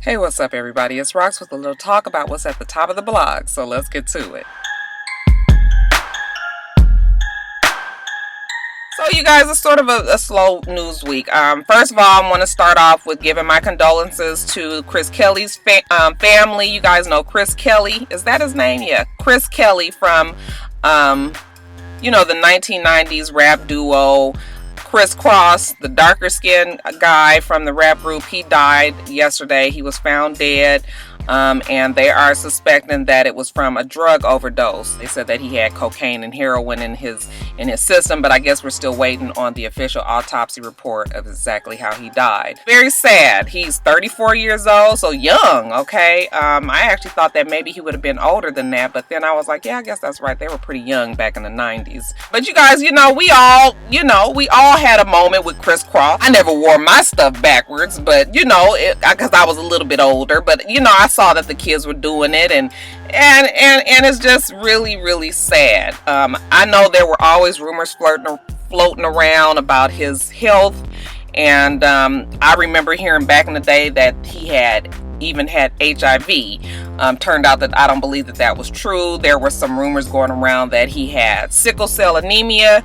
Hey, what's up everybody? It's Rox with a little talk about what's at the top of the blog, so let's get to it. So you guys, it's sort of a slow news week. First of all, I want to start off with giving my condolences to Chris Kelly's family. You guys know Chris Kelly. Is that his name? Yeah, Chris Kelly from, the 1990s rap duo Criss Cross, the darker skinned guy from the rap group. He died yesterday. He was found dead. And they are suspecting that it was from a drug overdose. They said that he had cocaine and heroin in his system, but I guess we're still waiting on the official autopsy report of exactly how he died. Very sad. He's 34 years old, so young, okay? I actually thought that maybe he would have been older than that, but then I was like, yeah, I guess that's right. They were pretty young back in the 90s. But you guys, we all had a moment with Criss Cross. I never wore my stuff backwards, but because I was a little bit older, but I saw that the kids were doing it, and it's just really, really sad. I know there were always rumors floating around about his health, and I remember hearing back in the day that he had even had HIV. Turned out that I don't believe that was true. There were some rumors going around that he had sickle cell anemia.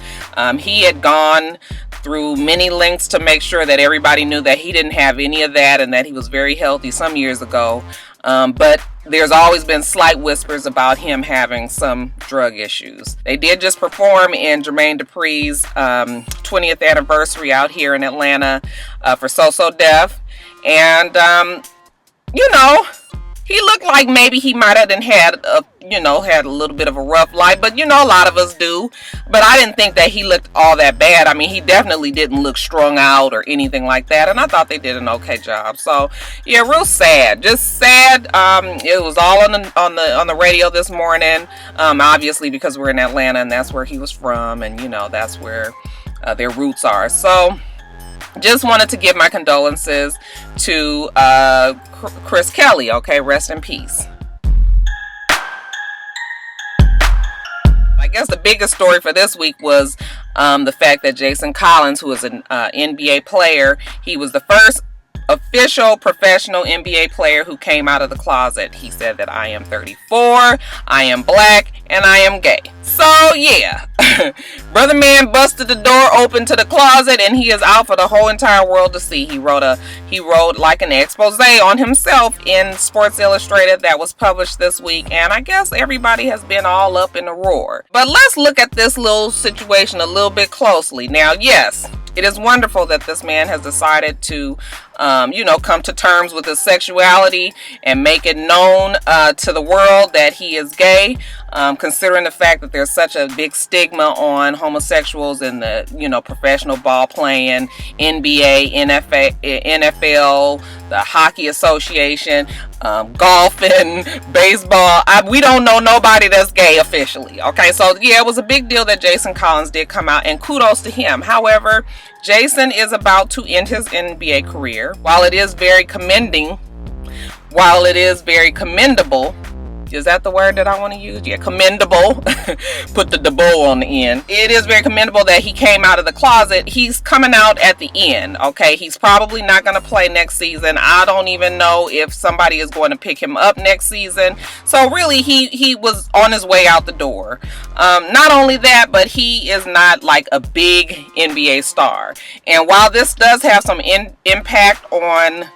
He had gone through many lengths to make sure that everybody knew that he didn't have any of that and that he was very healthy some years ago. But there's always been slight whispers about him having some drug issues. They did just perform in Jermaine Dupri's 20th anniversary out here in Atlanta for So Def. And, he looked like maybe he might have had a little bit of a rough life, but a lot of us do. But I didn't think that he looked all that bad. I mean, he definitely didn't look strung out or anything like that, and I thought they did an okay job. So yeah, real sad, just sad. It was all on the radio this morning, obviously because we're in Atlanta and that's where he was from, and that's where their roots are. So just wanted to give my condolences to Chris Kelly. Okay, rest in peace. I guess the biggest story for this week was the fact that Jason Collins, who is an NBA player, he was the first official professional NBA player who came out of the closet. He said that I am 34, I am black, and I am gay. So yeah, brother man busted the door open to the closet, and he is out for the whole entire world to see. He wrote like an expose on himself in Sports Illustrated that was published this week, and I guess everybody has been all up in a roar. But let's look at this little situation a little bit closely. Now, yes, it is wonderful that this man has decided to, come to terms with his sexuality and make it known to the world that he is gay, considering the fact that there's such a big stigma on homosexuals in the, professional ball playing, NBA, NFL, the Hockey Association, golfing, baseball. We don't know nobody that's gay officially. Okay, so yeah, it was a big deal that Jason Collins did come out, and kudos to him. However, Jason is about to end his NBA career. While it is very commendable, is that the word that I want to use? Yeah, commendable. Put the double on the end. It is very commendable that he came out of the closet. He's coming out at the end, okay? He's probably not going to play next season. I don't even know if somebody is going to pick him up next season. So really, he was on his way out the door. Not only that, but he is not like a big NBA star. And while this does have some impact on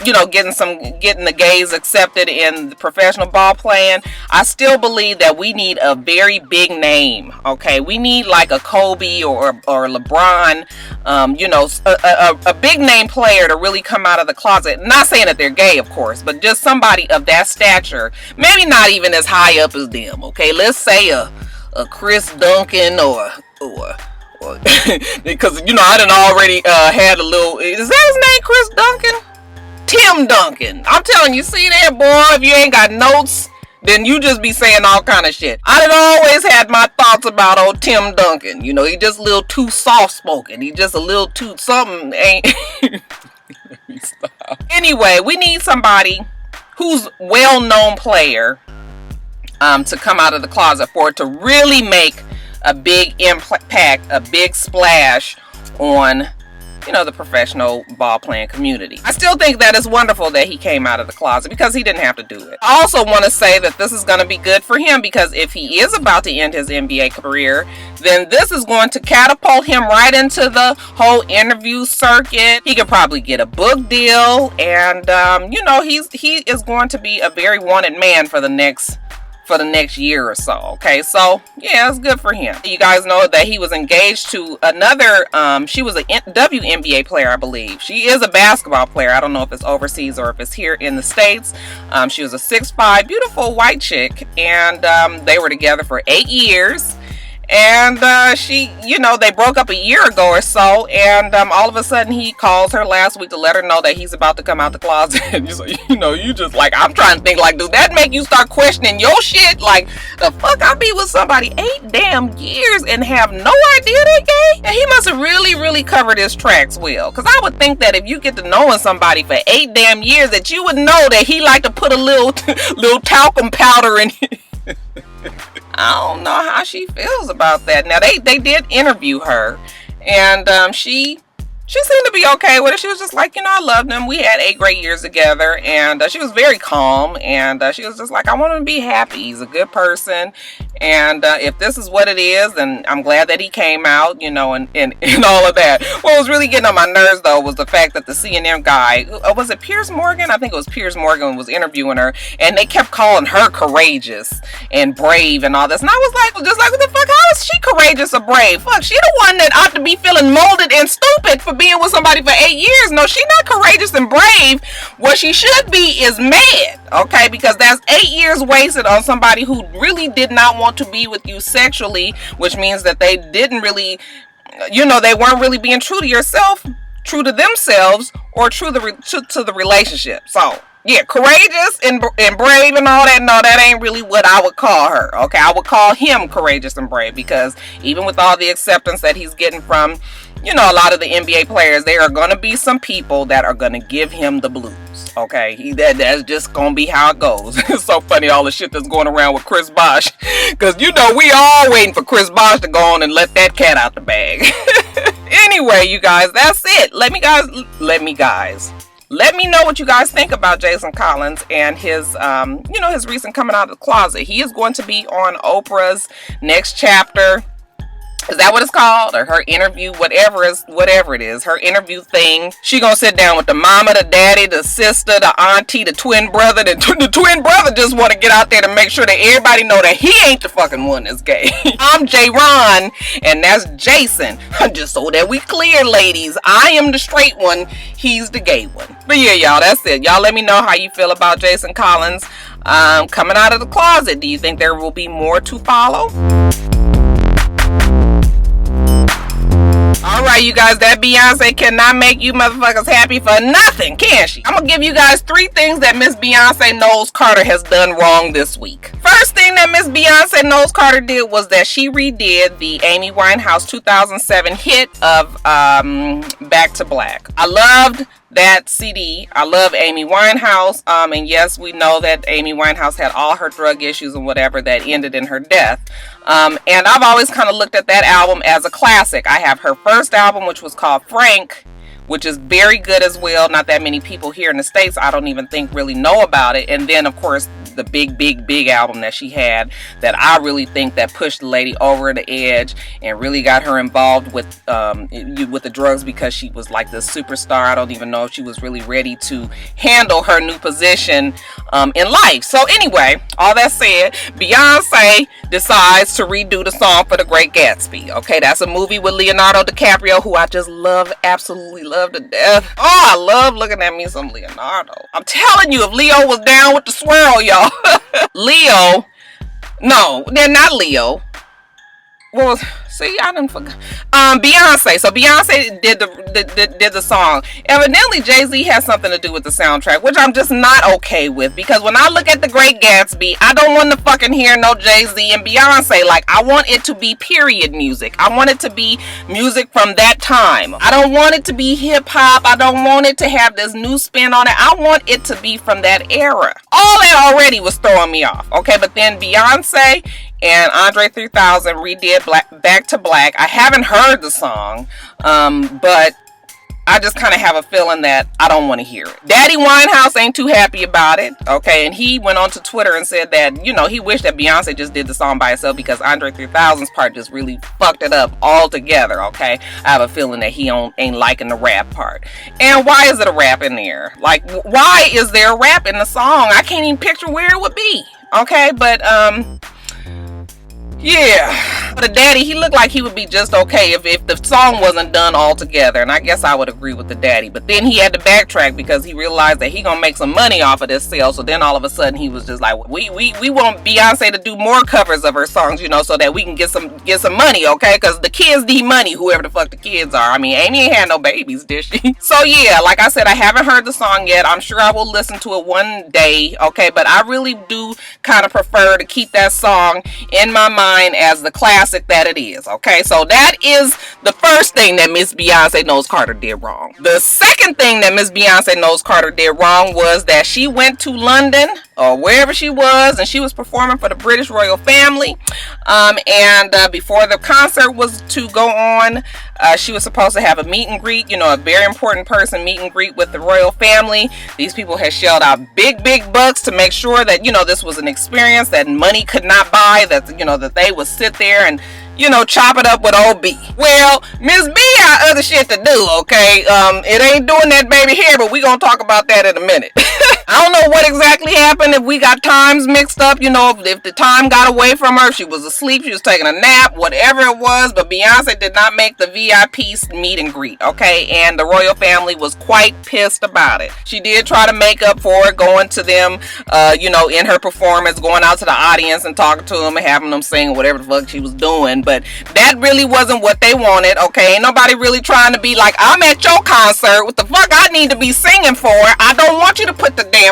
getting the gays accepted in the professional ball playing, I still believe that we need a very big name. Okay, we need like a Kobe or LeBron, a big name player to really come out of the closet. Not saying that they're gay, of course, but just somebody of that stature. Maybe not even as high up as them. Okay, let's say a Chris Duncan or because I done already had a little. Is that his name, Chris Duncan? Tim Duncan. I'm telling you, see that, boy? If you ain't got notes, then you just be saying all kind of shit. I done always had my thoughts about old Tim Duncan. He just a little too soft-spoken. He just a little too something. Ain't. Let me stop. Anyway, we need somebody who's well-known player to come out of the closet for it to really make a big impact, a big splash on you know, the professional ball playing community. I still think that is wonderful that he came out of the closet because he didn't have to do it. I also want to say that this is going to be good for him because if he is about to end his NBA career, then this is going to catapult him right into the whole interview circuit. He could probably get a book deal, and you know, he is going to be a very wanted man for the next year or so. Okay, so yeah, it's good for him. You guys know that he was engaged to another, she was a WNBA player, I believe. She is a basketball player. I don't know if it's overseas or if it's here in the States. She was a 6'5", beautiful white chick, and they were together for 8 years. And she, you know, they broke up a year ago or so, and all of a sudden he calls her last week to let her know that he's about to come out the closet. And so, you know, you just like, I'm trying to think, like, does that make you start questioning your shit? Like, the fuck, I be with somebody 8 damn years and have no idea they gay? And he must have really covered his tracks well, because I would think that if you get to knowing somebody for 8 damn years, that you would know that he like to put a little talcum powder in it. I don't know how she feels about that. Now, they did interview her, and she seemed to be okay with it. She was just like, you know, I loved him. We had 8 great years together, and she was very calm, and she was just like, I want him to be happy. He's a good person, and if this is what it is, then I'm glad that he came out, you know, and all of that. What was really getting on my nerves, though, was the fact that the CNN guy, was it Piers Morgan? I think it was Piers Morgan was interviewing her, and they kept calling her courageous and brave and all this, and I was like, just like, what the fuck, how is she courageous or brave? Fuck, she the one that ought to be feeling molded and stupid for being with somebody for 8 years. No, she's not courageous and brave. What she should be is mad, okay? Because that's 8 years wasted on somebody who really did not want to be with you sexually, which means that they didn't really, you know, they weren't really being true to yourself, true to themselves, or true to the relationship. So yeah, courageous and brave and all that. No, that ain't really what I would call her. Okay, I would call him courageous and brave, because even with all the acceptance that he's getting from, you know, a lot of the NBA players, there are going to be some people that are going to give him the blues. Okay, that's just going to be how it goes. It's so funny, all the shit that's going around with Chris Bosh, because, you know, we all waiting for Chris Bosh to go on and let that cat out the bag. Anyway, you guys, that's it. Let me know what you guys think about Jason Collins and his, you know, his recent coming out of the closet. He is going to be on Oprah's Next Chapter. Is that what it's called? Or her interview, whatever it is, her interview thing. She gonna sit down with the mama, the daddy, the sister, the auntie, the twin brother. The twin brother just want to get out there to make sure that everybody know that he ain't the fucking one that's gay. I'm J-Ron, and that's Jason. Just so that we clear, ladies. I am the straight one. He's the gay one. But yeah, y'all, that's it. Y'all let me know how you feel about Jason Collins coming out of the closet. Do you think there will be more to follow? Alright, you guys, that Beyonce cannot make you motherfuckers happy for nothing, can she? I'm gonna give you guys 3 things that Miss Beyonce Knowles Carter has done wrong this week. First thing that Miss Beyonce Knowles Carter did was that she redid the Amy Winehouse 2007 hit of Back to Black. I loved that CD. I love Amy Winehouse, and yes, we know that Amy Winehouse had all her drug issues and whatever that ended in her death, and I've always kind of looked at that album as a classic. I have her first album, which was called Frank, which is very good as well. Not that many people here in the States, I don't even think, really know about it. And then, of course, the big album that she had that I really think that pushed the lady over the edge and really got her involved with the drugs, because she was like this superstar. I don't even know if she was really ready to handle her new position in life. So anyway, all that said, Beyonce decides to redo the song for The Great Gatsby. Okay, that's a movie with Leonardo DiCaprio, who I just love, absolutely love to death. Oh, I love looking at me some Leonardo. I'm telling you, if Leo was down with the swirl, y'all. Leo, no, they're not Leo. Well, see, I didn't forget. Beyonce. So Beyonce did the song. Evidently, Jay-Z has something to do with the soundtrack, which I'm just not okay with, because when I look at The Great Gatsby, I don't want to fucking hear no Jay-Z and Beyonce. Like, I want it to be period music. I want it to be music from that time. I don't want it to be hip-hop. I don't want it to have this new spin on it. I want it to be from that era. All that already was throwing me off. Okay, but then Beyonce and Andre 3000 redid Back to Black. I haven't heard the song, but I just kind of have a feeling that I don't want to hear it. Daddy Winehouse ain't too happy about it, okay? And he went onto Twitter and said that, you know, he wished that Beyonce just did the song by itself because Andre 3000's part just really fucked it up altogether, okay? I have a feeling that he ain't liking the rap part. And why is it a rap in there? Like, why is there a rap in the song? I can't even picture where it would be, okay? But, yeah, the daddy, he looked like he would be just okay if the song wasn't done all together, and I guess I would agree with the daddy. But then he had to backtrack because he realized that he gonna make some money off of this sale. So then all of a sudden he was just like, we want Beyonce to do more covers of her songs, you know, so that we can get some money, okay? Because the kids need money, whoever the fuck the kids are. I mean, Amy ain't had no babies, did she? So yeah, like I said, I haven't heard the song yet. I'm sure I will listen to it one day, okay? But I really do kind of prefer to keep that song in my mind as the classic that it is, okay? So that is the first thing that Miss Beyonce Knows Carter did wrong. The second thing that Miss Beyonce Knows Carter did wrong was that she went to London or wherever she was, and she was performing for the British royal family, and before the concert was to go on, she was supposed to have a meet and greet, you know, a very important person meet and greet with the royal family. These people had shelled out big bucks to make sure that, you know, this was an experience that money could not buy, that, you know, that they would sit there and, you know, chop it up with old B. Well, Miss B got other shit to do, okay? It ain't doing that baby hair, but we gonna talk about that in a minute. I don't know what exactly happened, if we got times mixed up, you know, if the time got away from her, if she was asleep, she was taking a nap, whatever it was, but Beyonce did not make the VIP meet and greet, okay? And the royal family was quite pissed about it. She did try to make up for it, going to them, you know, in her performance, going out to the audience and talking to them and having them sing whatever the fuck she was doing, but that really wasn't what they wanted, okay? Ain't nobody really trying to be like, I'm at your concert, what the fuck I need to be singing for? I don't want you to put the damn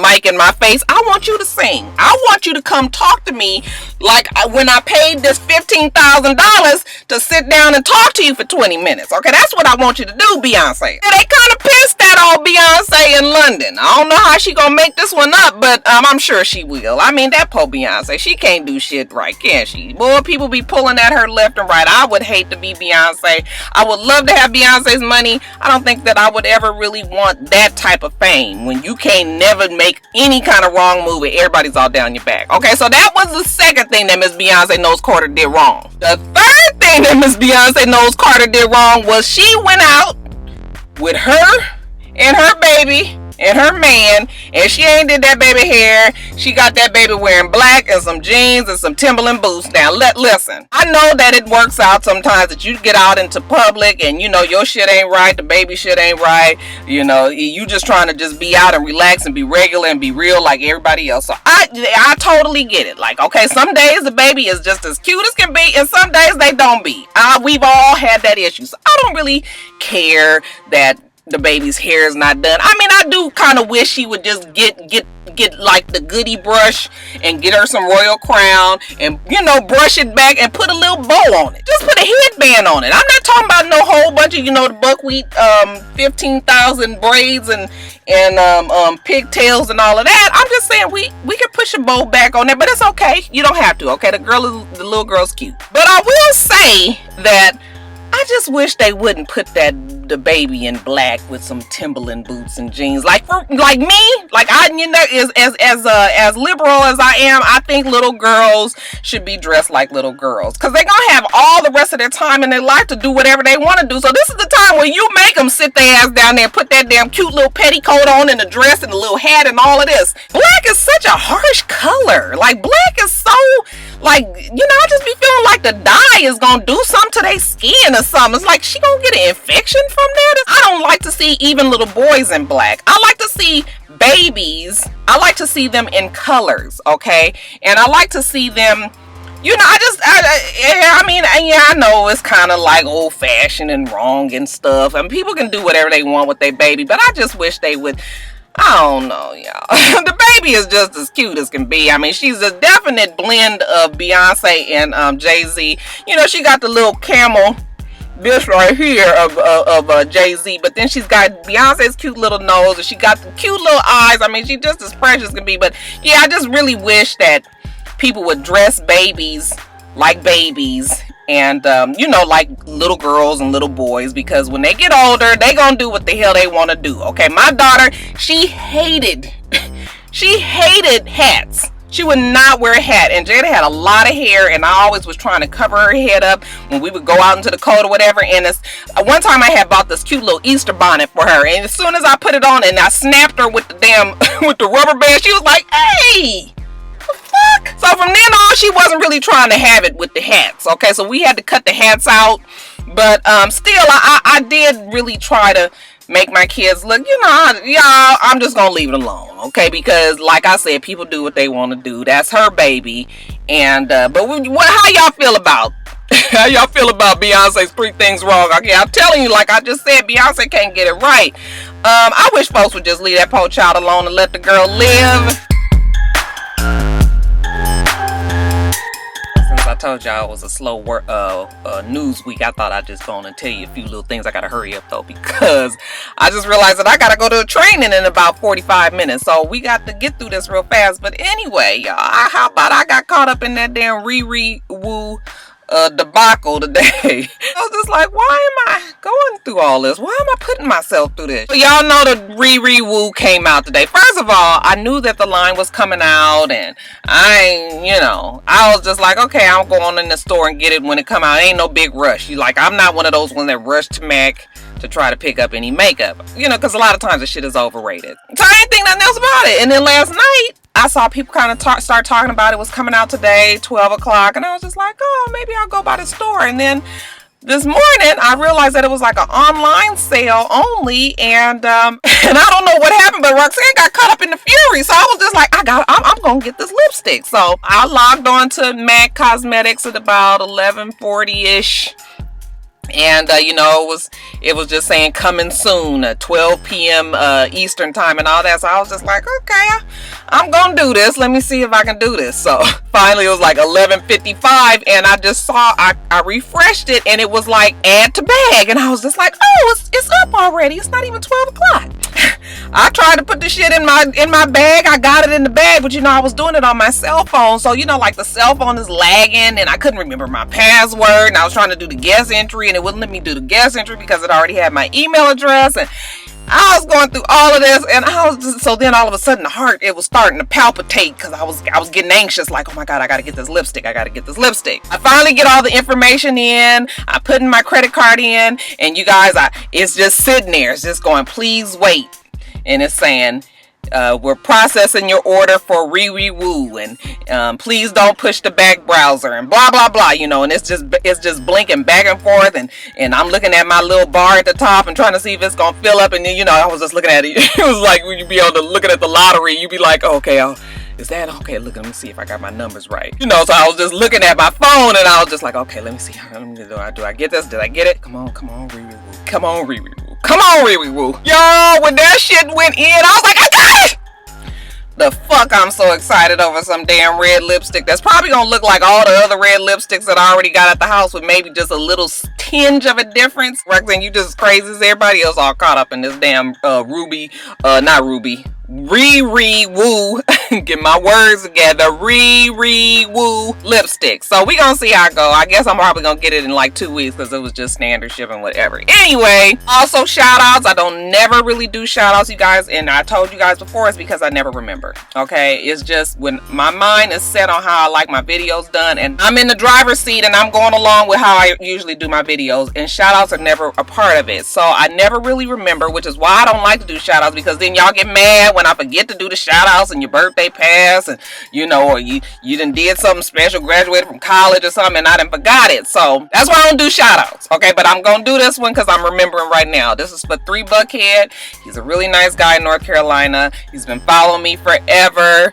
mic in my face. I want you to sing. I want you to come talk to me like when I paid this $15,000 to sit down and talk to you for 20 minutes, okay? That's what I want you to do, Beyonce. And they kind of pissed at old Beyonce in London. I don't know how she gonna make this one up, but I'm sure she will. I mean, that poor Beyonce, she can't do shit right, can she? Boy, people be pulling at her left and right. I would hate to be Beyonce. I would love to have Beyonce's money. I don't think that I would ever really want that type of fame when you can't never make any kind of wrong move and everybody's all down your back. Okay, so that was the second thing that Miss Beyonce Knows Carter did wrong. The third thing that Miss Beyonce Knows Carter did wrong was she went out with her and her baby and her man, and she ain't did that baby hair. She got that baby wearing black and some jeans and some Timberland boots. Now, listen, I know that it works out sometimes that you get out into public and, you know, your shit ain't right, the baby shit ain't right, you know, you just trying to just be out and relax and be regular and be real like everybody else. So I totally get it. Like, okay, some days the baby is just as cute as can be, and some days they don't be. We've all had that issue, so I don't really care that the baby's hair is not done. I mean, I do kind of wish she would just get like the goodie brush and get her some royal crown and, you know, brush it back and put a little bow on it. Just put a headband on it. I'm not talking about no whole bunch of, you know, the buckwheat 15,000 braids and pigtails and all of that. I'm just saying we can push a bow back on there, but it's okay. You don't have to, okay? The little girl's cute. But I will say that I just wish they wouldn't put the baby in black with some Timberland boots and jeans. Like me, like I, you know, as liberal as I am, I think little girls should be dressed like little girls, because they're gonna have all the rest of their time in their life to do whatever they want to do. So this is the time where you make them sit their ass down there and put that damn cute little petticoat on and a dress and a little hat and all of this. Black is such a harsh color. Like, black is so, like, you know, I just be feeling like the dye is gonna do something to their skin or something. It's like she gonna get an infection from that. I don't like to see even little boys in black. I like to see babies. I like to see them in colors, okay? And I like to see them, you know, I know it's kind of like old fashioned and wrong and stuff, and people can do whatever they want with their baby, but I just wish they would. I don't know, y'all. The baby is just as cute as can be. I mean, she's a definite blend of Beyonce and Jay-Z. You know, she got the little camel, this right here of Jay-Z, but then she's got Beyonce's cute little nose, and she got the cute little eyes. I mean, she's just as precious as can be. But yeah, I just really wish that people would dress babies like babies And you know, like little girls and little boys, because when they get older, they gonna do what the hell they want to do. Okay, my daughter, she hated hats. She would not wear a hat, and Jada had a lot of hair, and I always was trying to cover her head up when we would go out into the cold or whatever. And one time I had bought this cute little Easter bonnet for her, and as soon as I put it on and I snapped her with the damn with the rubber band, she was like, "Hey, the fuck?" So from then on, she wasn't really trying to have it with the hats. Okay, so we had to cut the hats out, but still, I did really try to make my kids look, you know, y'all, I'm just gonna leave it alone, okay? Because like I said, people do what they want to do. That's her baby. And but how y'all feel about how y'all feel about Beyonce's 3 Things Wrong? Okay, I'm telling you, like I just said, Beyonce can't get it right. I wish folks would just leave that poor child alone and let the girl live. I told y'all it was a slow news week. I thought I'd just go on and tell you a few little things. I gotta hurry up though, because I just realized that I gotta go to a training in about 45 minutes. So we got to get through this real fast. But anyway, y'all, how about I got caught up in that damn RiRi Woo debacle today. I was just like, why am I going through all this? Why am I putting myself through this? So y'all know the RiRi Woo came out today. First of all, I knew that the line was coming out, and I was just like, okay, I'll go on in the store and get it when it come out. It ain't no big rush. I'm not one of those ones that rush to MAC to try to pick up any makeup, because a lot of times the shit is overrated. So I didn't think nothing else about it. And then last night, I saw people kind of start talking about it was coming out today, 12 o'clock. And I was just like, oh, maybe I'll go by the store. And then this morning, I realized that it was like an online sale only. And and I don't know what happened, but Roxanne got caught up in the fury. So I was just like, I'm going to get this lipstick. So I logged on to MAC Cosmetics at about 11:40-ish. And it was just saying coming soon at 12 p.m. Eastern time and all that. So I was just like, okay, I'm gonna do this. Let me see if I can do this. So finally it was like 11:55, and I just saw, I refreshed it, and it was like add to bag, and I was just like, oh, it's up already. It's not even 12 o'clock. I tried to put the shit in my bag. I got it in the bag, but I was doing it on my cell phone. So like the cell phone is lagging, and I couldn't remember my password, and I was trying to do the guest entry, and it wouldn't let me do the guest entry because it already had my email address. And I was going through all of this, and so then all of a sudden the heart, it was starting to palpitate because I was getting anxious, like, oh my God, I gotta get this lipstick. I finally get all the information in. I put in my credit card in, and you guys, it's just sitting there. It's just going, please wait. And it's saying, we're processing your order for RiRi Woo, and please don't push the back browser, and blah blah blah, and it's just blinking back and forth, and I'm looking at my little bar at the top and trying to see if it's gonna fill up, and then I was just looking at it. It was like when you be on looking at the lottery, you be like, oh, okay, is that okay? Look, let me see if I got my numbers right. So I was just looking at my phone, and I was just like, okay, let me see. Do I get this? Did I get it? Come on, RiRi Woo. Come on, RiRi Woo. Come on, RiRi Woo. Yo, when that shit went in, I was like, I got it! The fuck, I'm so excited over some damn red lipstick that's probably gonna look like all the other red lipsticks that I already got at the house, with maybe just a little tinge of a difference. Roxanne, you just as crazy as everybody else, all caught up in this damn RiRi Woo. Get my words together. RiRi Woo lipstick. So we gonna see how it go. I guess I'm probably gonna get it in like 2 weeks because it was just standard shipping, whatever. Anyway, also shout outs. I don't never really do shout outs, you guys, and I told you guys before, it's because I never remember. Okay, it's just when my mind is set on how I like my videos done, and I'm in the driver's seat and I'm going along with how I usually do my videos, and shout outs are never a part of it. So I never really remember, which is why I don't like to do shout outs, because then y'all get mad when I forget to do the shout outs and your birthday pass, and or you done did something special, graduated from college or something, and I done forgot it. So that's why I don't do shout outs. Okay, but I'm gonna do this one because I'm remembering right now. This is for 3 Buckhead. He's a really nice guy in North Carolina. He's been following me forever.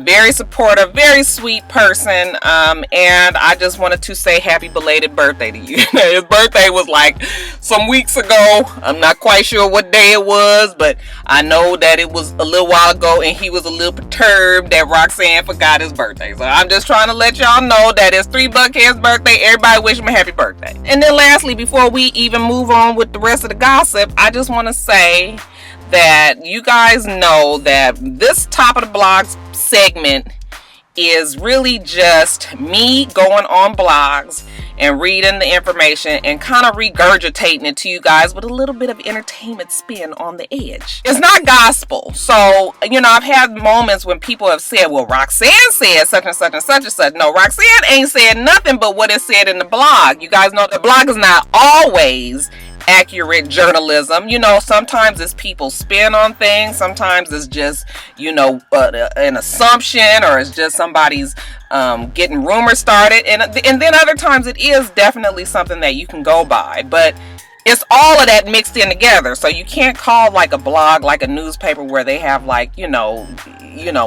Very supportive, very sweet person. And I just wanted to say happy belated birthday to you. His birthday was like some weeks ago. I'm not quite sure what day it was, but I know that it was a little while ago, and he was a little perturbed that Roxanne forgot his birthday. So I'm just trying to let y'all know that it's 3 Buckhead's birthday. Everybody wish him a happy birthday. And then lastly, before we even move on with the rest of the gossip, I just want to say that you guys know that this Top of the Blogs segment is really just me going on blogs and reading the information and kind of regurgitating it to you guys with a little bit of entertainment spin on the edge. It's not gospel. So, you know, I've had moments when people have said, well, Roxanne said such and such and such and such. No, Roxanne ain't said nothing but what is said in the blog. You guys know the blog is not always accurate journalism. You know, sometimes it's people spin on things. Sometimes it's just, you know, an assumption, or it's just somebody's getting rumors started. And then other times it is definitely something that you can go by. But it's all of that mixed in together. So you can't call like a blog like a newspaper where they have like, you know,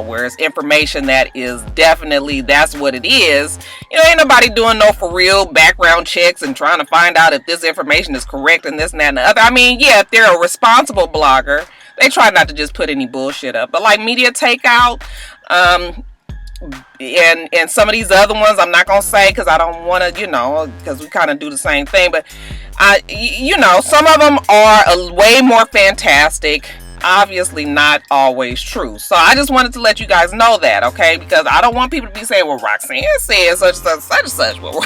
where it's information that is definitely, that's what it is. You know, ain't nobody doing no for real background checks and trying to find out if this information is correct and this and that and the other. I mean, yeah, if they're a responsible blogger, they try not to just put any bullshit up. But like Media Takeout, and some of these other ones, I'm not gonna say because I don't want to, you know, because we kind of do the same thing. But you know, some of them are way more fantastic. Obviously not always true. So I just wanted to let you guys know that, okay? Because I don't want people to be saying, well, Roxanne said such and such and such. Well,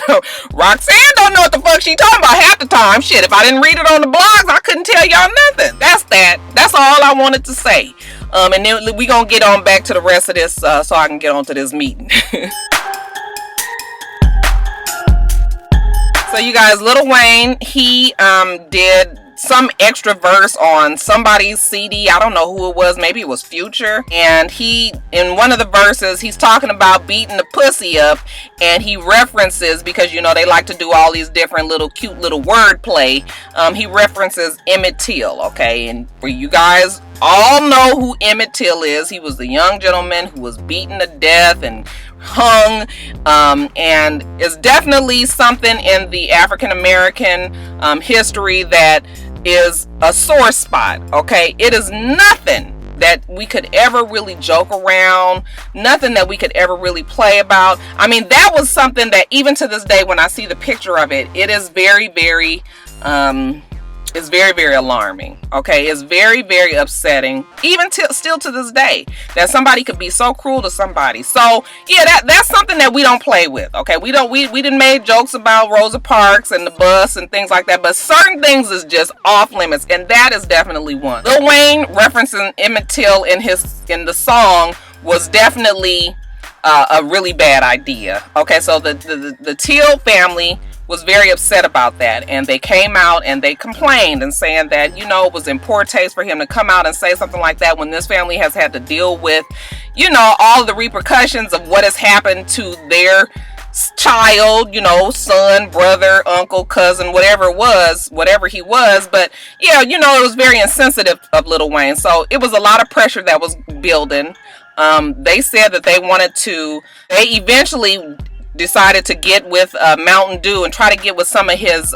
Roxanne don't know what the fuck she talking about half the time. Shit, if I didn't read it on the blogs, I couldn't tell y'all nothing. That's all I wanted to say. And then we gonna get on back to the rest of this so I can get on to this meeting. So you guys, Lil Wayne, he did some extra verse on somebody's CD. I don't know who it was. Maybe it was Future. And he, in one of the verses, he's talking about beating the pussy up, and he references, because you know they like to do all these different little cute little wordplay. He references Emmett Till. Okay, and for you guys all know who Emmett Till is. He was the young gentleman who was beaten to death and hung, and is definitely something in the African American history that is a sore spot. Okay, it is nothing that we could ever really joke around, nothing that we could ever really play about. I mean, that was something that even to this day, when I see the picture of it, it is very, very it's very, very alarming. Okay, it's very, very upsetting, even still to this day, that somebody could be so cruel to somebody. So yeah, that's something that we don't play with. Okay, we didn't make jokes about Rosa Parks and the bus and things like that, but certain things is just off limits, and that is definitely one. Lil Wayne referencing Emmett Till in the song was definitely a really bad idea. Okay, so the Till family was very upset about that, and they came out and they complained and saying that, you know, it was in poor taste for him to come out and say something like that when this family has had to deal with, you know, all the repercussions of what has happened to their child, you know, son, brother, uncle, cousin, whatever he was. But yeah, you know, it was very insensitive of Lil Wayne. So it was a lot of pressure that was building. They said that they eventually decided to get with Mountain Dew and try to get with some of his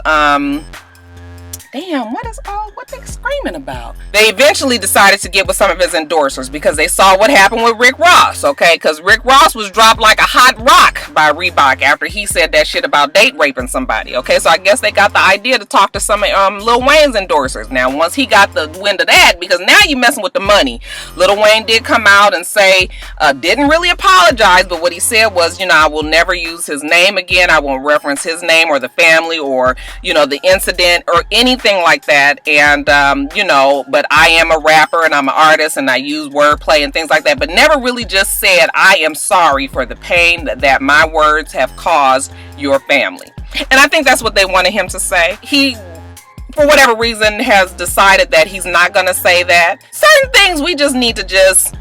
what they screaming about? They eventually decided to get with some of his endorsers because they saw what happened with Rick Ross, okay? Because Rick Ross was dropped like a hot rock by Reebok after he said that shit about date raping somebody, okay? So I guess they got the idea to talk to some of Lil Wayne's endorsers. Now, once he got the wind of that, because now you messing with the money, Lil Wayne did come out and say, didn't really apologize, but what he said was, you know, I will never use his name again. I won't reference his name or the family or, you know, the incident or anything like that. And you know, but I am a rapper and I'm an artist and I use wordplay and things like that, but never really just said I am sorry for the pain that my words have caused your family. And I think that's what they wanted him to say. He, for whatever reason, has decided that he's not going to say that. Certain things we just need to just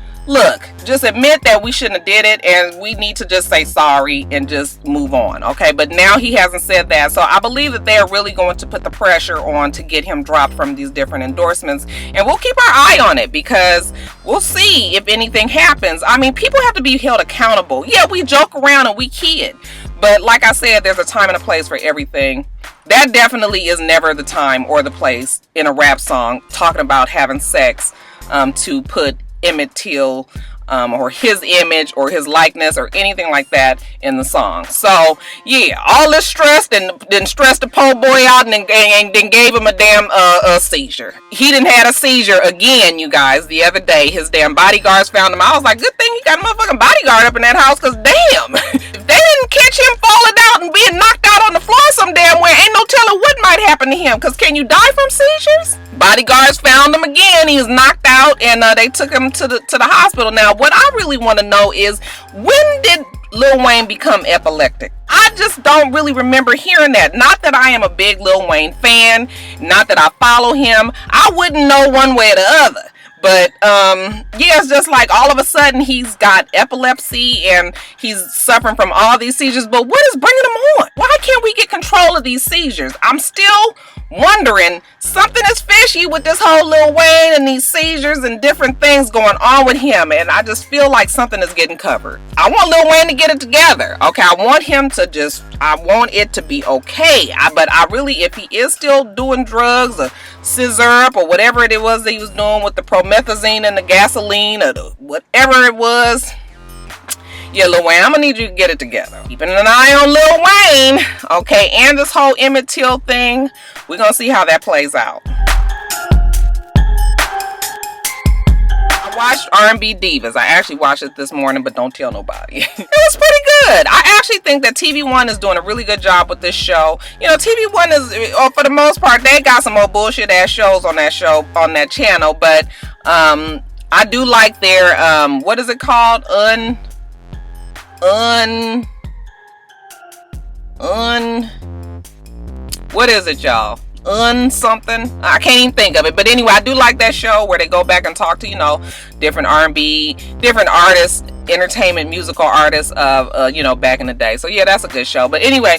admit that we shouldn't have did it, and we need to just say sorry and just move on, okay? But now he hasn't said that, so I believe that they're really going to put the pressure on to get him dropped from these different endorsements, and we'll keep our eye on it because we'll see if anything happens. I mean, people have to be held accountable. Yeah, we joke around and we kid, but like I said, there's a time and a place for everything. That definitely is never the time or the place in a rap song talking about having sex to put Emmett Till or his image or his likeness or anything like that in the song. So yeah, all this stress, then stressed the po' boy out and then gave him a damn seizure. He didn't had a seizure again, you guys, the other day. His damn bodyguards found him. I was like, good thing he got a motherfucking bodyguard up in that house, because damn, if they didn't catch him falling out and being knocked out on the floor some damn where, ain't no telling what might happen to him, because can you die from seizures? Bodyguards found him again. He was knocked out, and they took him to the hospital. Now, what I really want to know is, when did Lil Wayne become epileptic? I just don't really remember hearing that. Not that I am a big Lil Wayne fan, not that I follow him. I wouldn't know one way or the other. But yeah, it's just like all of a sudden he's got epilepsy and he's suffering from all these seizures. But what is bringing him on? Why can't we get control of these seizures? I'm still wondering. Something is fishy with this whole Lil Wayne and these seizures and different things going on with him, and I just feel like something is getting covered. I want Lil Wayne to get it together. Okay, I want it to be okay. But I really, if he is still doing drugs or scissor or whatever it was that he was doing with the promethazine and the gasoline or whatever it was, yeah, Lil Wayne, I'm gonna need you to get it together. Keeping an eye on Lil Wayne, okay, and this whole Emmett Till thing. We're gonna see how that plays out. I watched R&B Divas. I actually watched it this morning, but don't tell nobody. It was pretty good. I actually think that TV One is doing a really good job with this show. You know, TV One is, for the most part, they got some more bullshit ass shows on that channel, but I do like their what is it called? What is it, y'all? Something. I can't even think of it. But anyway, I do like that show where they go back and talk to, you know, different R&B, different artists, entertainment, musical artists of, you know, back in the day. So yeah, that's a good show. But anyway,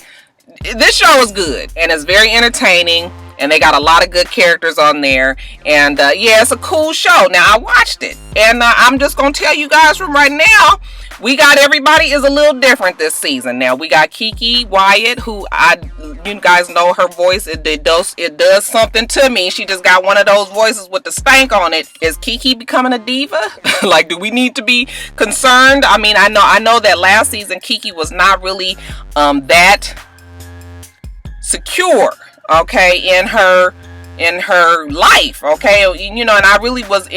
this show is good and it's very entertaining. And they got a lot of good characters on there. And yeah, it's a cool show. Now, I watched it. And I'm just going to tell you guys from right now, we got everybody is a little different this season. Now, we got Kiki Wyatt, who you guys know her voice. It does something to me. She just got one of those voices with the stank on it. Is Kiki becoming a diva? Like, do we need to be concerned? I mean, I know that last season Kiki was not really that secure, okay, in her life, okay, you know, and I really was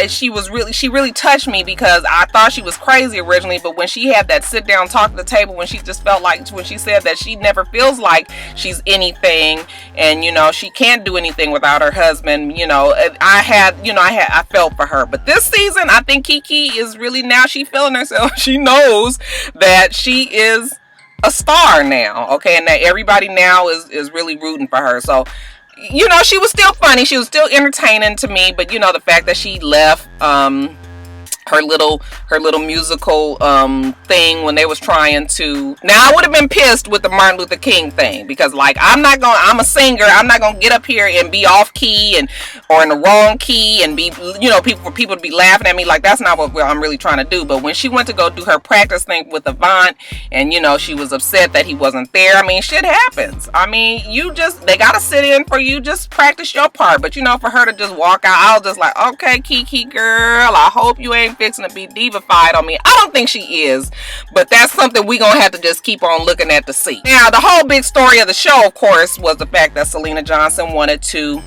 she really touched me, because I thought she was crazy originally, but when she had that sit down talk at the table, when she just felt like, when she said that she never feels like she's anything, and you know, she can't do anything without her husband, you know, I felt for her. But this season, I think Kiki is really, now she feeling herself. She knows that she is a star now, okay, and that everybody now is really rooting for her. So, you know, she was still funny, she was still entertaining to me, but you know, the fact that she left her little musical thing when they was trying to, now I would have been pissed with the Martin Luther King thing, because like, I'm a singer, I'm not gonna get up here and be off key or in the wrong key and be, you know, for people to be laughing at me. Like, that's not what I'm really trying to do. But when she went to go do her practice thing with Avant, and you know, she was upset that he wasn't there, I mean, shit happens. I mean, they gotta sit in for you, just practice your part. But you know, for her to just walk out, I was just like, okay, Kiki girl, I hope you ain't fixing to be divified on me. I don't think she is, but that's something we gonna have to just keep on looking at to see. Now, the whole big story of the show, of course, was the fact that Selena Johnson wanted to,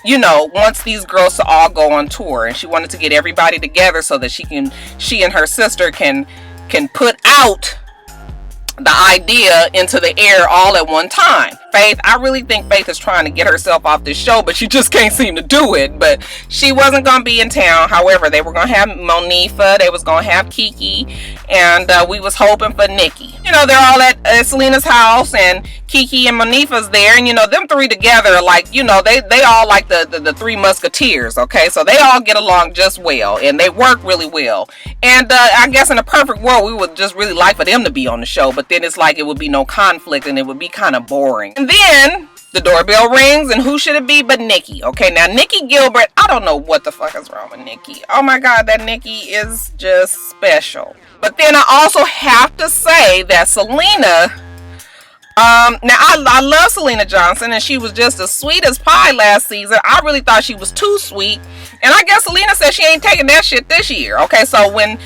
you know, wants these girls to all go on tour, and she wanted to get everybody together so that she and her sister can put out the idea into the air all at one time. Faith, I really think Faith is trying to get herself off this show, but she just can't seem to do it. But she wasn't going to be in town. However, they were going to have Monifa, they was going to have Kiki, and we was hoping for Nikki. You know, they're all at Selena's house, and Kiki and Monifa's there, and you know, them three together, like, you know, they all like the three musketeers, okay? So they all get along just well, and they work really well. And I guess in a perfect world, we would just really like for them to be on the show, but then it's like it would be no conflict, and it would be kind of boring. And then the doorbell rings, and who should it be but Nikki? Okay, now Nikki Gilbert, I don't know what the fuck is wrong with Nikki. Oh my God, that Nikki is just special. But then I also have to say that Selena, now I love Selena Johnson, and she was just as sweet as pie last season. I really thought she was too sweet. And I guess Selena said she ain't taking that shit this year. Okay, so when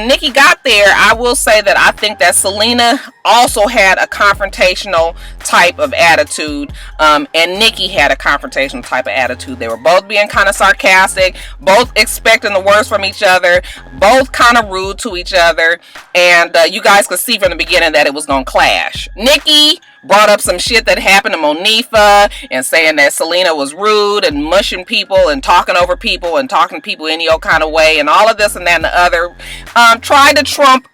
Nikki got there, I will say that I think that Selena also had a confrontational type of attitude, and Nikki had a confrontational type of attitude. They were both being kind of sarcastic, both expecting the worst from each other, both kind of rude to each other, and you guys could see from the beginning that it was gonna clash. Nikki brought up some shit that happened to Monifa and saying that Selena was rude and mushing people and talking over people and talking to people any old kind of way and all of this and that and the other. Tried to trump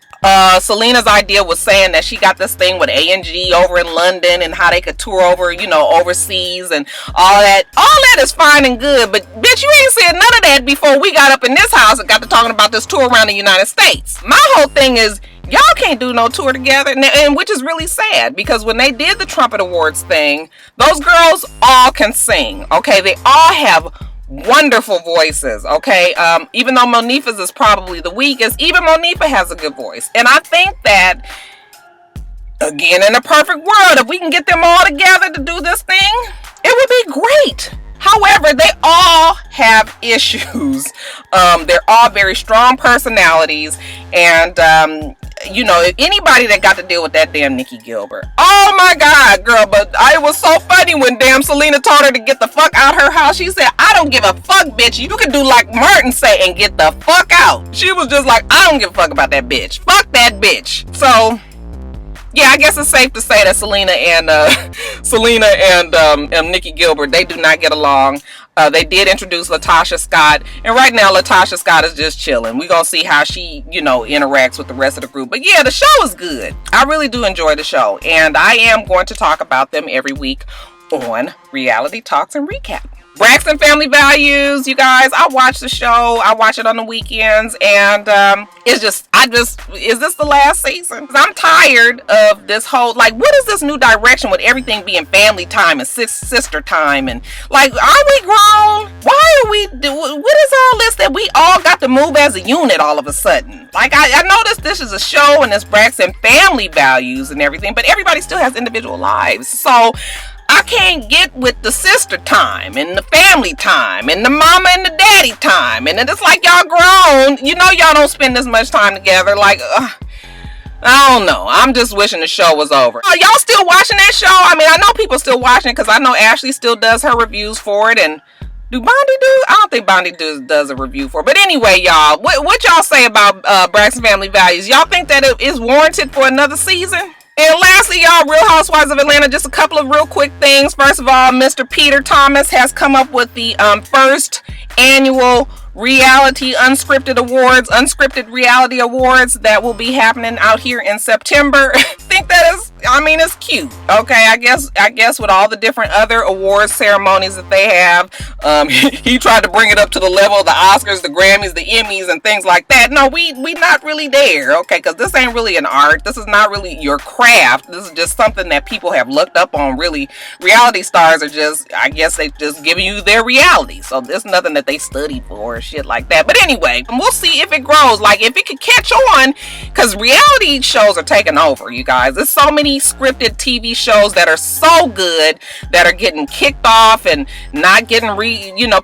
Selena's idea was saying that she got this thing with A&G over in London and how they could tour over, you know, overseas and all that. All that is fine and good, but bitch, you ain't said none of that before we got up in this house and got to talking about this tour around the United States. My whole thing is, y'all can't do no tour together, and which is really sad, because when they did the Trumpet Awards thing, those girls all can sing, okay? They all have wonderful voices, okay? Even though Monifa's is probably the weakest, even Monifa has a good voice. And I think that, again, in a perfect world, if we can get them all together to do this thing, it would be great. However, they all have issues. They're all very strong personalities, and you know, anybody that got to deal with that damn Nikki Gilbert. Oh my God, girl, but it was so funny when damn Selena told her to get the fuck out her house. She said, I don't give a fuck, bitch. You can do like Martin say and get the fuck out. She was just like, I don't give a fuck about that bitch. Fuck that bitch. So, yeah, I guess it's safe to say that Selena and Nikki Gilbert, they do not get along. They did introduce Latasha Scott, and right now Latasha Scott is just chilling. We're gonna see how she, you know, interacts with the rest of the group. But yeah, the show is good. I really do enjoy the show, and I am going to talk about them every week on Reality Talks and Recap. Braxton Family Values, you guys, I watch the show. I watch it on the weekends, and is this the last season? 'Cause I'm tired of this whole, like, what is this new direction with everything being family time and sister time, and like, are we grown? Why are we what is all this that we all got to move as a unit all of a sudden? Like, I noticed this is a show and it's Braxton Family Values and everything, but everybody still has individual lives, so I can't get with the sister time and the family time and the mama and the daddy time. And it's like, y'all grown. You know y'all don't spend this much time together. Like, I don't know. I'm just wishing the show was over. Oh, y'all still watching that show? I mean, I know people still watching it because I know Ashley still does her reviews for it. And do Bondi do? I don't think Bondi does a review for it. But anyway, y'all, what y'all say about Braxton Family Values? Y'all think that it is warranted for another season? And lastly, y'all, Real Housewives of Atlanta, just a couple of real quick things. First of all, Mr. Peter Thomas has come up with the first annual reality unscripted reality awards that will be happening out here in September. I think that is, I mean, it's cute. Okay, I guess with all the different other awards ceremonies that they have, he tried to bring it up to the level of the Oscars, the Grammys, the Emmys, and things like that. No, we not really there, okay, because this ain't really an art. This is not really your craft. This is just something that people have looked up on. Really, reality stars are just, I guess they just giving you their reality. So there's nothing that they studied for or shit like that. But anyway, we'll see if it grows, like if it could catch on, because reality shows are taking over, you guys. There's so many scripted TV shows that are so good that are getting kicked off and not getting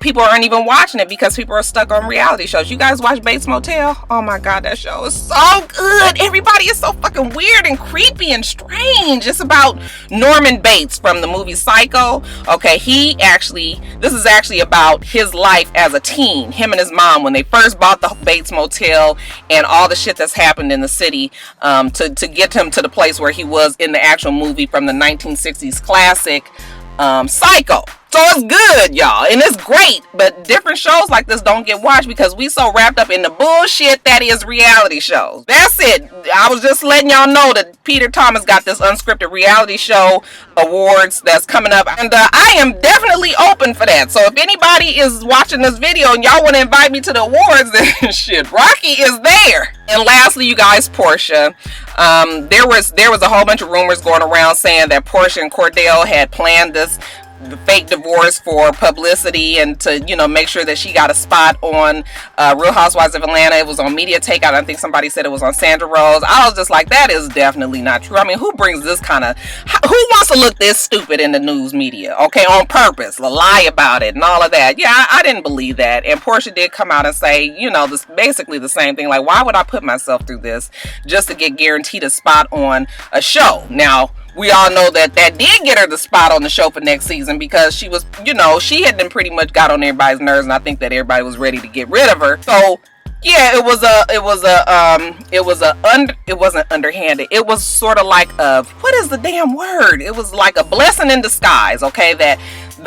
people aren't even watching it because people are stuck on reality shows. You guys watch Bates Motel? Oh my God, that show is so good. Everybody is so fucking weird and creepy and strange. It's about Norman Bates from the movie Psycho. Okay, this is actually about his life as a teen, him and his mom, when they first bought the Bates Motel and all the shit that's happened in the city to get him to the place where he was in the actual movie from the 1960s classic Psycho. So it's good, y'all, and it's great, but different shows like this don't get watched because we so wrapped up in the bullshit that is reality shows. That's it. I was just letting y'all know that Peter Thomas got this unscripted reality show awards that's coming up, and I am definitely open for that. So if anybody is watching this video and y'all want to invite me to the awards, then shit, Rocky is there. And lastly, you guys, Portia. There was a whole bunch of rumors going around saying that Portia and Cordell had planned the fake divorce for publicity and to, make sure that she got a spot on Real Housewives of Atlanta. It was on Media Takeout. I think somebody said it was on Sandra Rose. I was just like, that is definitely not true. I mean, who brings this kind of... who wants to look this stupid in the news media? Okay, on purpose, lie about it and all of that. Yeah, I didn't believe that. And Portia did come out and say, you know, this basically the same thing. Like, why would I put myself through this just to get guaranteed a spot on a show? Now, we all know that did get her the spot on the show for next season, because she was, you know, she had been pretty much got on everybody's nerves, and I think that everybody was ready to get rid of her. So yeah, it wasn't underhanded. It was sort of like what is the damn word? It was like a blessing in disguise, okay, that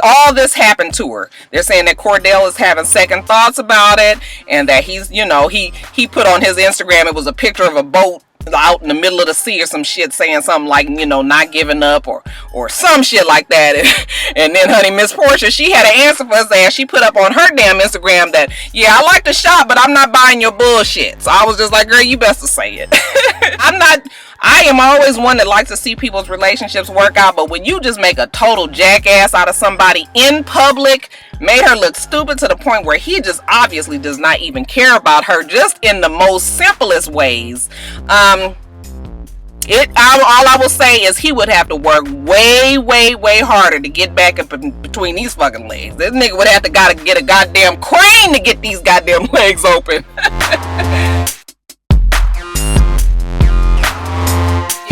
all this happened to her. They're saying that Cordell is having second thoughts about it, and that he's, you know, he put on his Instagram, it was a picture of a boat out in the middle of the sea or some shit, saying something like, you know, not giving up or some shit like that. And then honey, Miss Portia, she had an answer for his ass. She put up on her damn Instagram that, yeah, I like the shop, but I'm not buying your bullshit. So I was just like, girl, you best to say it. I am always one that likes to see people's relationships work out, but when you just make a total jackass out of somebody in public, made her look stupid to the point where he just obviously does not even care about her, just in the most simplest ways. All I will say is he would have to work way, way, way harder to get back up in between these fucking legs. This nigga would have to get a goddamn crane to get these goddamn legs open.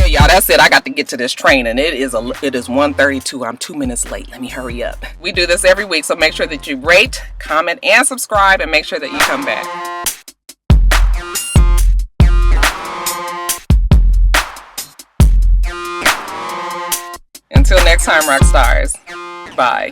Y'all, that's it. I got to get to this training. It is 1:32. I'm 2 minutes late. Let me hurry up. We do this every week, so make sure that you rate, comment, and subscribe, and make sure that you come back. Until next time, Roxstars. Bye.